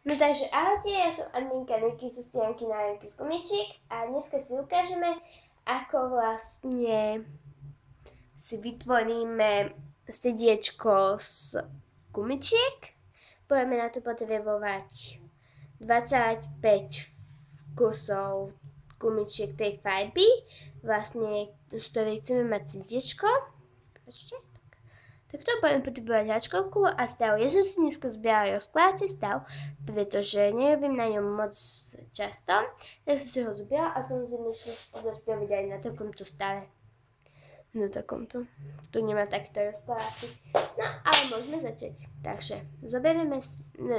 No takže ahojte, ja som adminka Niky zo stránky Nájomky z gumičiek a dneska si ukážeme, ako vlastne si vytvoríme sediečko z gumičiek. Budeme na to potrebovať 25 kusov gumičiek tej farby, vlastne z ktorej chceme mať sediečko. Tak to budem potrebovať hačkovku a stav. Ja som si dneska zbierala rozkladací stav, pretože nerobím na ňom moc často, tak som si ho zbierala a samozrejme som si to spraviť aj na takomto stave. Na takomto. Tu nemá takto rozkladací. No, ale môžeme začať. Takže, zoberieme,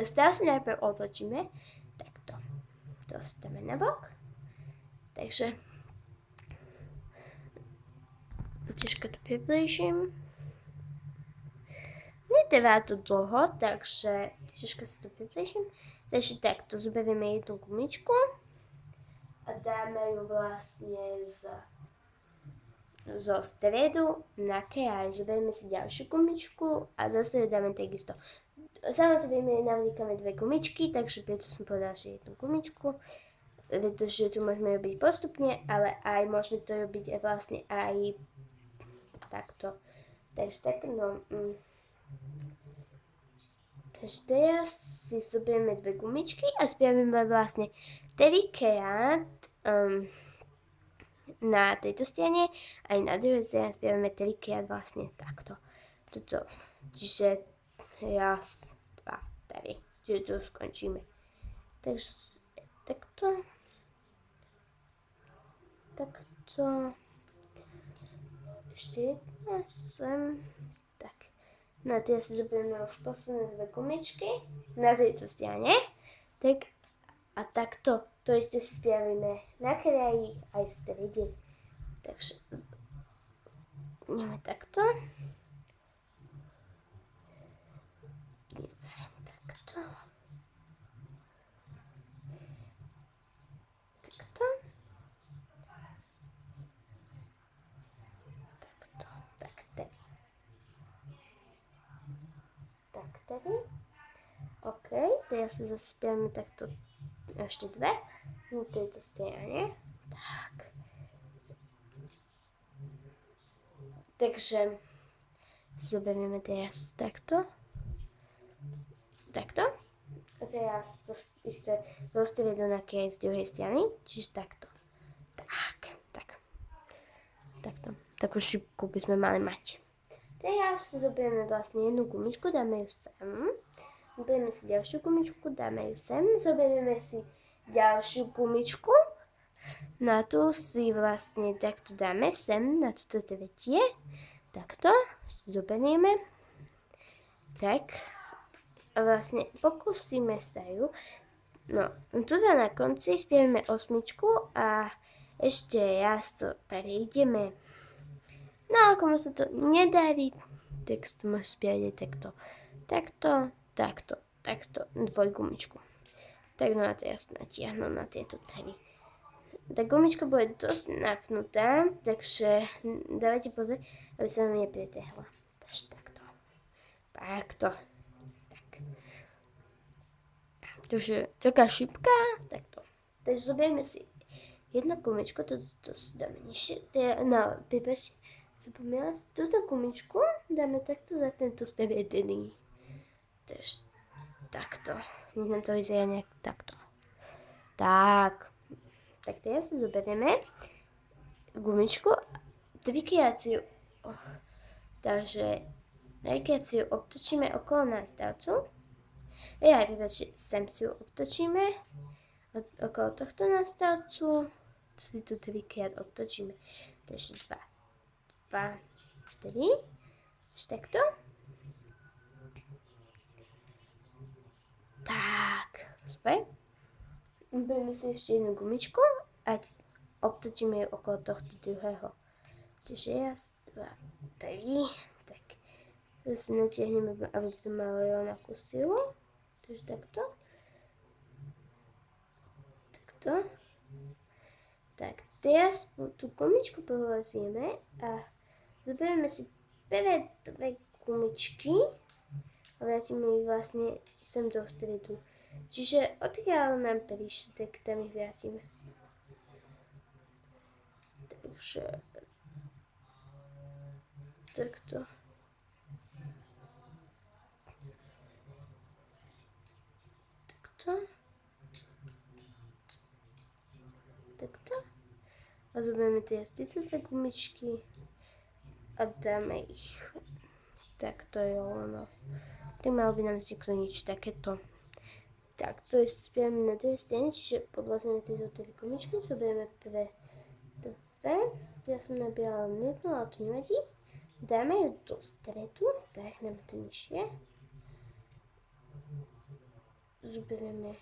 stav si najprv otočíme, takto. To stáme na bok. Takže, troška to priblížim. Netrvá to dlho, takže troška si to priblížim. Takže takto, zoberieme jednu gumičku a dáme ju vlastne zo stredu na kraj. Zoberieme si ďalšiu gumičku a zase ju dáme takisto. Samozrejme navlíkame dve gumičky, takže preto som povedala, že jednu gumičku, pretože tu môžeme robiť postupne, ale aj môžeme to robiť vlastne aj takto. Takže tak, no... Takže teraz si zoberieme dve gumičky a spravíme vlastne trikrát na tejto strane, aj na druhej strane spravíme trikrát vlastne takto. Toto. Čiže raz, dva, tri. Čiže tu skončíme. Takže takto. Takto. Ešte jedna sem. Tak. No a teraz si zoberieme už posledné dve gumičky na tejto strane. Tak a takto to isté si spravíme na kraji aj v strede. Takže ideme takto. Ideme takto. Takto. Takto. Tak, tady. OK, teraz si zase spravíme takto ešte dve na tejto strane. Tak. Takže zoberieme teraz takto. Takto. A teraz to ešte zo stredu na kraj z druhej strany. Čiže takto. Tak. Takto. Takú šipku by sme mali mať. Teraz zoberieme vlastne jednu gumičku, dáme ju sem. Zoberieme si ďalšiu gumičku, dáme ju sem. Zoberieme si ďalšiu gumičku. Na tu si vlastne takto dáme sem, na toto tretie. Takto zoberieme. Tak. A vlastne pokúsime sa ju. No, tuto na konci spravíme osmičku a ešte raz to prejdeme. No, ako sa to nedarí, tak to môžeš spraviť takto, dvojgumičku. Tak no a teraz natiahnu na tieto tri. Tá gumička bude dosť napnutá, takže dávajte pozor, aby sa vám nepretiahla. Takže takto. Tak. Takže taká šipka, takto. Takže zoberieme si jednu gumičku, to si dáme nižšie, no, pripáčte. Zapomínala si túto gumičku, dáme takto za tento stredený. Takže takto. Nech nám to vyzerá nejak takto. Tak. Tak teraz si zoberieme gumičku, trikrát si ju, takže trikrát si ju obtočíme okolo nástavcu. Pripáčte, sem si ju obtočíme okolo tohto nástavcu, si tu trikrát obtočíme. Takže 2, 3, takto. Tak, super. Bereme si ešte jednu gumičku a obtočíme ju okolo tohto druhého. Čiže raz, 2, 3, tak. Zase natiahneme, aby to malo rovnakú silu. Takže takto. Takto. Tak, teraz tú gumičku polezieme a zoberieme si prvé dve gumičky a vrátime ich vlastne sem do stredu. Čiže odkiaľ nám prišli, tak tam ich vrátime. Takže takto. Takto. A zoberieme teraz tieto dve gumičky a dáme ich. Tak to je ono. Tak malo by nám vzniknúť niečo takéto. Tak, to je spravíme na druhej strane, čiže podľazíme tieto dve gumičky, zoberieme prvé dve. Teraz som nabíjala len jednu, ale to nevadí. Dáme ju do stredu, tak nám to nižšie. Zoberieme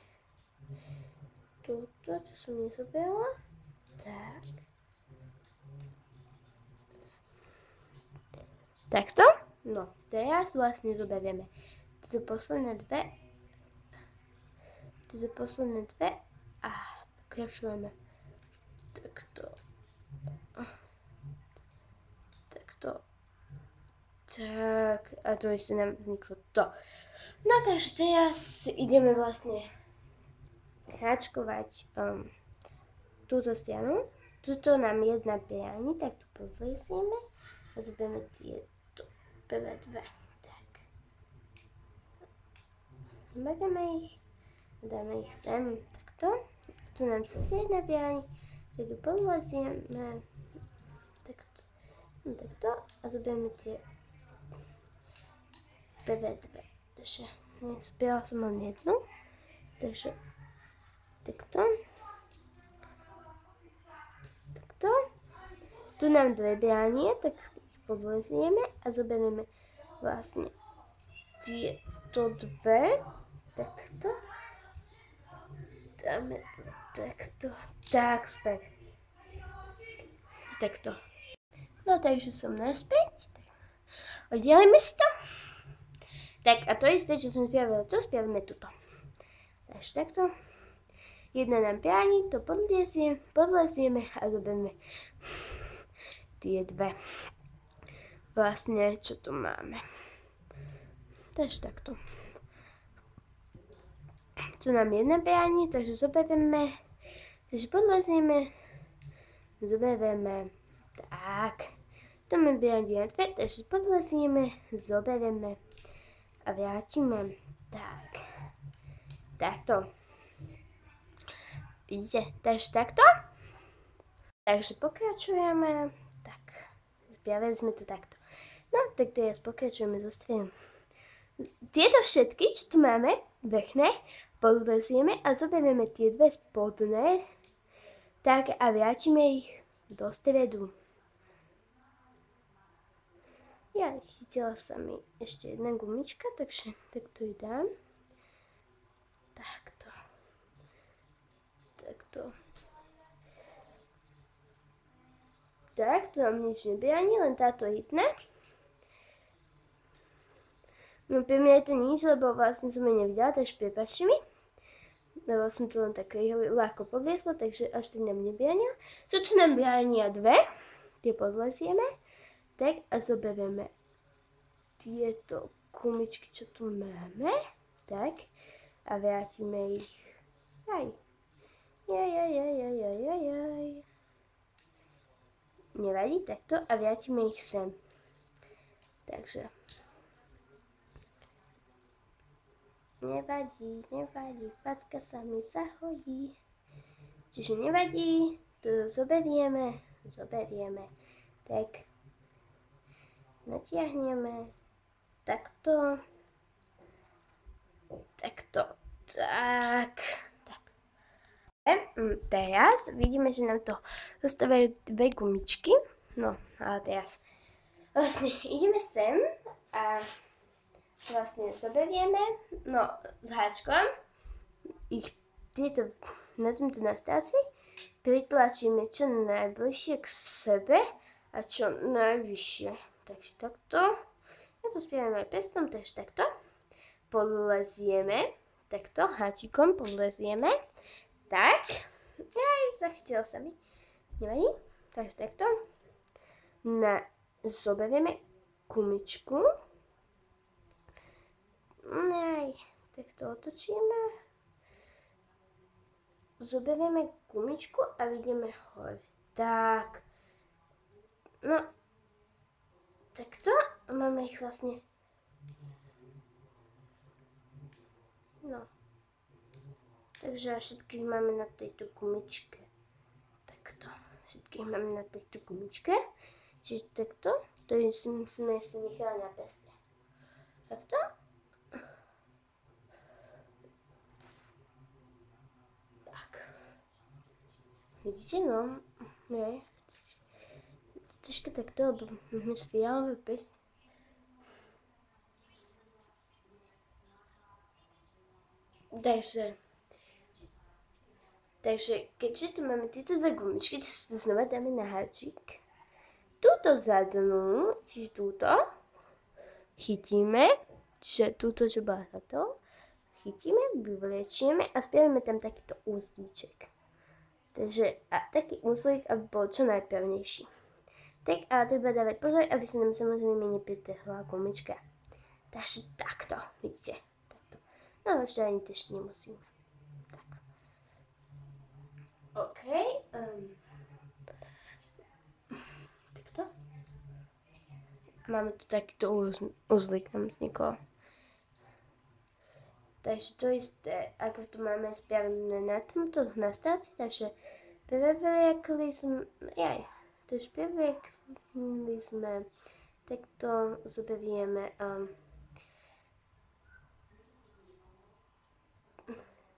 toto, čo som nezoberala. Tak. Takto? No, teraz vlastne zoberieme tieto posledné dve a pokračujeme takto. Tak, a to ešte nám vzniklo to. No takže teraz ideme vlastne háčkovať túto stranu. Tuto nám jedna bráni, tak tu podlezieme a zoberieme tieto prvé dve. Tak. Zoberieme ich a dáme ich sem takto. Tu nám zase jedna bráni, tak ju podlezieme takto a zoberieme tie prvé dve. Takže nezbierala som len jednu. Takže takto. Tu nám dve bránie, tak ich podlezieme a zoberieme vlastne tieto dve. Takto. Dáme to takto. Tak, späť. Takto. No takže som naspäť. Oddelíme si to. Tak a to isté, čo sme spravili, to spravíme tuto. Takže takto. Jedna nám bráni, to podlezieme a zoberieme tie dve. Vlastne, čo tu máme. Takže takto. Tu nám jedna bráni, takže zoberieme. Takže podlezieme. Zoberieme. Tak. Tu máme bráni na dve, takže podlezieme. Zoberieme. A vrátime. Tak. Takto. Vidíte? Takže takto. Takže pokračujeme. Tak. Spravili sme to takto. No, tak teraz pokračujeme so stredom. Tieto všetky, čo tu máme, vrchné, podlezieme a zoberieme tie dve spodné. Tak a vrátime ich do stredu. Ja chytila sa mi ešte jedna gumička, takže takto ju dám. Takto. Tak, tu nám nič nebráni, len táto jedna. No pre mňa je to nič, lebo vlastne som ju nevidela, takže prepáčte mi. Lebo som to len tak ľahko podliesla, takže až tak nám nebránila. Tu nám bránia dve, tie podlezieme. Tak a zoberieme tieto gumičky, čo tu máme. Tak a vrátime ich. Jaj. Nevadí, takto a vrátime ich sem. Takže. Nevadí, facka sa mi zahodí. Čiže nevadí, to zoberieme. Tak. Natiahneme. Takto. Tak. Teraz vidíme, že nám to zostávajú dve gumičky. No, ale teraz vlastne ideme sem a vlastne zoberieme, no s háčkom, ich tieto, nazvime to na stáci, pritlačíme čo najbližšie k sebe a čo najvyššie. Takže takto. Ja to spravím aj prstom, takže takto. Podlezieme. Takto, háčikom podlezieme. Tak. Aj, zachytilo sa mi. Nevadí? Takže takto. Zoberieme gumičku. Aj, takto otočíme. zoberieme gumičku a ideme hore. Tak. No. Takto. Máme ich vlastne. No. Takže všetkých máme na tejto gumičke. Takto. Všetkých máme na tejto gumičke. Čiže takto. To sme si nechali na prste. Takto. Tak. Vidíte, no? Nie. Troška takto, lebo máme fialové prsty. Takže keďže tu máme tieto dve gumičky, tak si to znova dáme na háčik. Túto zadnú, čiže túto, chytíme, čiže túto, čo bola táto, chytíme, vyvlečieme a spravíme tam takýto úzlíček. Takže a taký úzlík, aby bol čo najpevnejší. Tak a treba dávať pozor, aby sa nám samozrejme nepretrhla gumička. Takže takto, vidíte, takto. No ešte ani ešte nemusíme. Tak. OK. Takto. Máme tu takýto uzlík nám vznikol. Takže to isté, ako to máme spravené na tomto nastavci, takže prevliekli sme, takto zoberieme,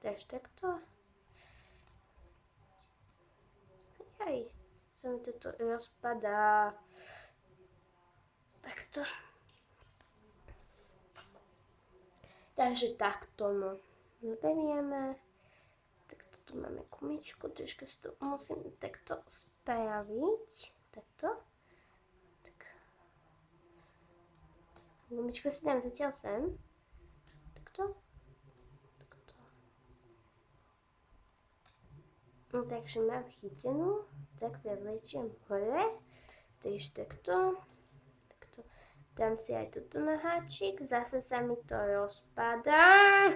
takže takto, sa mi toto rozpadá, takto. Takže takto, no, zoberieme, takto tu máme gumičku, troška si to musím takto spraviť, takto, tak, gumičku si dám zatiaľ sem, takto, takto, no, takže mám chytenú, tak prevlečiem hore, takže takto. Dám si aj toto na háčik, zase sa mi to rozpadá.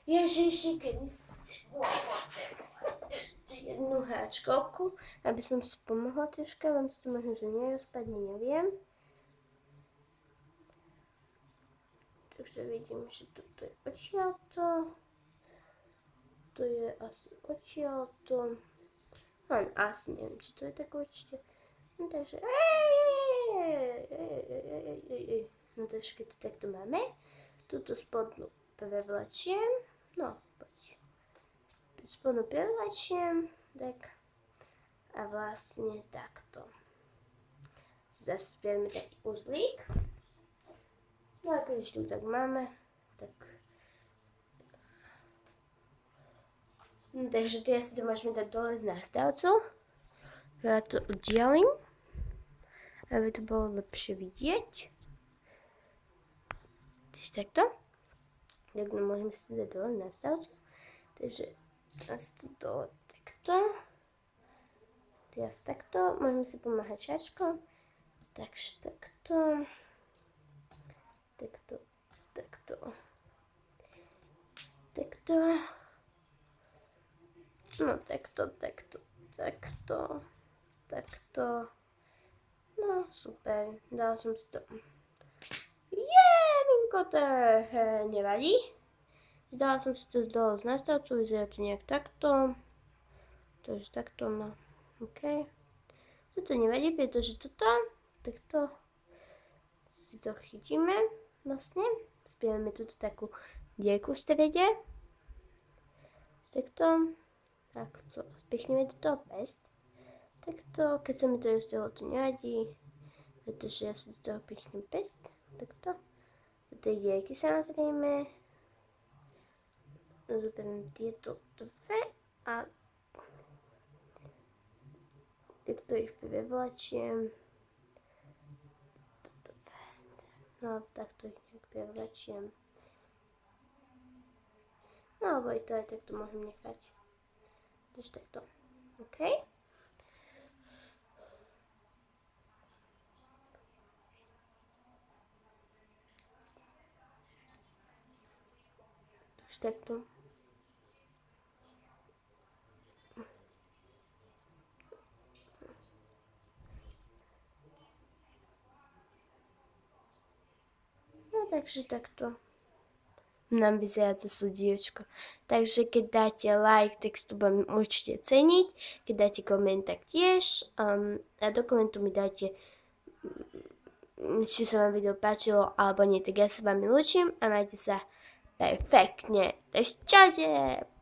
Ježiši, keby ste jednu háčkovku, aby som si pomohla troška, vám si to možno, že nerozpadne, neviem. Takže vidím, že toto je odtiaľto. To je asi odtiaľto. Len asi neviem, či to je tak určite. No takže, no takže keď to takto máme, túto spodnú prevlečiem, no poď, spodnú prevlečiem, tak a vlastne takto. Zase spravíme taký uzlík, no a keď už tu tak máme, tak, no takže teraz si to môžeme dať dole z nástavcu, ja to oddialím, aby to bolo lepšie vidieť. Takže takto. Tak môžeme si to dať dole na stavcu. Takže asi to dole takto. Teraz takto. Môžeme si pomáhať šačkom. Takže takto. Takto. Takto. Takto. No takto, takto, takto. Takto. No, super, dala som si to. Minko, to nevadí. Dala som si to dole z nastavcu, vyzerá to nejak takto. Takže takto, no, OK. Toto nevadí, pretože toto, takto si to chytíme vlastne. Spravíme túto takú dierku v strede. Takto. Takto. Spichneme do toho pest. Takto, keď sa mi to dostalo, to nevadí, pretože ja si do toho pichnem pest, takto, do tej dierky samozrejme, zoberiem tieto dve a takto ich prevlačiem, no takto ich nejak prevlačiem, no alebo aj to aj takto môžem nechať, takže takto, OK. Takto. takže takto nám vyzerá to srdíčko. Takže keď dáte like, tak to budem určite ceniť. Keď dáte koment, tak tiež. A do komentu mi dajte, či sa vám video páčilo, alebo nie. Tak ja sa vám ľúčim a majte sa perfektne. Takže čaute!